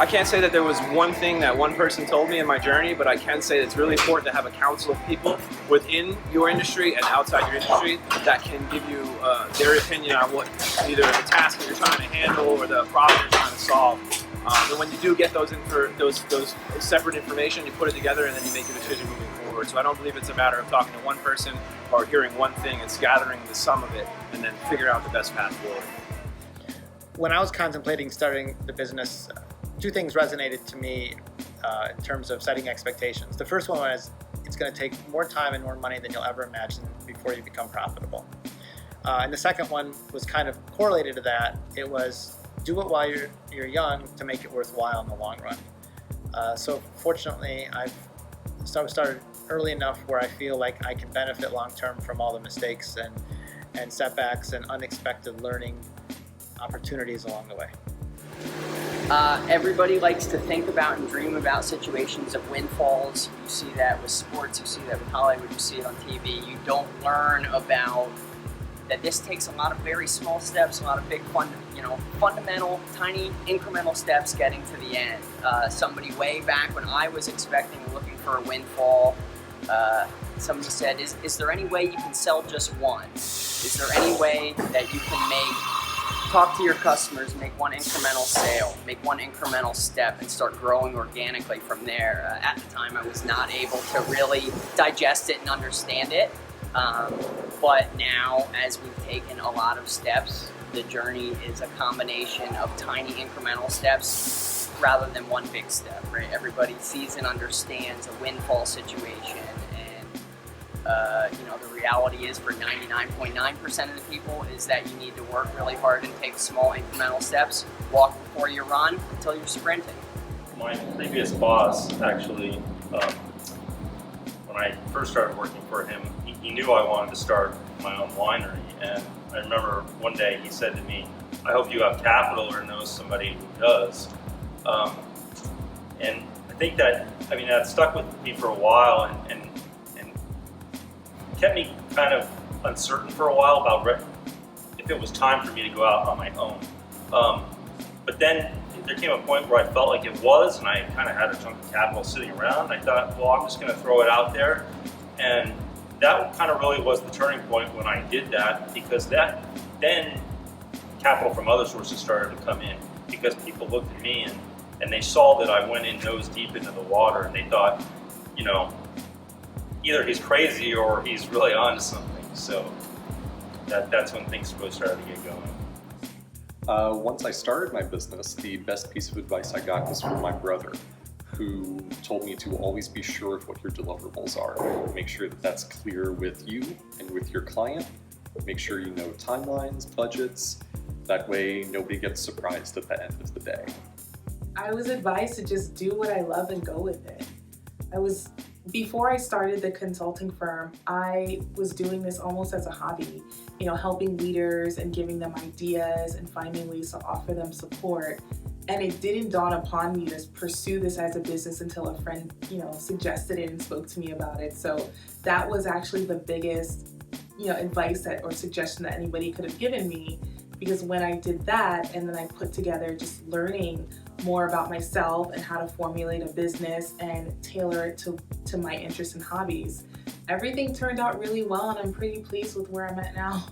I can't say that there was one thing that one person told me in my journey, but I can say it's really important to have a council of people within your industry and outside your industry that can give you their opinion on what either the task that you're trying to handle or the problem you're trying to solve. And when you do get those separate information, you put it together and then you make a decision moving forward. So I don't believe it's a matter of talking to one person or hearing one thing. It's gathering the sum of it and then figuring out the best path forward. When I was contemplating starting the business, two things resonated to me in terms of setting expectations. The first one was it's going to take more time and more money than you'll ever imagine before you become profitable. And the second one was kind of correlated to that. It was do it while you're young to make it worthwhile in the long run. So fortunately, I've started early enough where I feel like I can benefit long term from all the mistakes and setbacks and unexpected learning opportunities along the way. Everybody likes to think about and dream about situations of windfalls. You see that with sports, you see that with Hollywood, you see it on TV. You don't learn about that this takes a lot of very small steps, a lot of big fundamental, tiny, incremental steps getting to the end. Somebody way back when I was looking for a windfall, somebody said, is there any way you can sell just one? Is there any way that you can talk to your customers, make one incremental sale, make one incremental step, and start growing organically from there? At the time, I was not able to really digest it and understand it. But now, as we've taken a lot of steps, the journey is a combination of tiny incremental steps rather than one big step, right? Everybody sees and understands a windfall situation, and the reality is for 99.9% of the people is that you need to work really hard and take small incremental steps, walk before you run until you're sprinting. My previous boss, actually, when I first started working for him, he knew I wanted to start my own winery, and I remember one day he said to me, I hope you have capital or know somebody who does. And I think that stuck with me for a while and kept me kind of uncertain for a while about if it was time for me to go out on my own. But then there came a point where I felt like it was, and I kind of had a chunk of capital sitting around. I thought, well, I'm just going to throw it out there. And that kind of really was the turning point when I did that, because then capital from other sources started to come in, because people looked at me and they saw that I went in nose deep into the water, and they thought, either he's crazy or he's really on to something. So that's when things really started to get going. Once I started my business, the best piece of advice I got was from my brother, who told me to always be sure of what your deliverables are. Make sure that that's clear with you and with your client. Make sure you know timelines, budgets. That way nobody gets surprised at the end of the day. I was advised to just do what I love and go with it. Before I started the consulting firm, I was doing this almost as a hobby, helping leaders and giving them ideas and finding ways to offer them support. And it didn't dawn upon me to pursue this as a business until a friend, suggested it and spoke to me about it. So that was actually the biggest, advice or suggestion that anybody could have given me, because when I did that and then I put together just learning more about myself and how to formulate a business and tailor it to my interests and hobbies, everything turned out really well, and I'm pretty pleased with where I'm at now.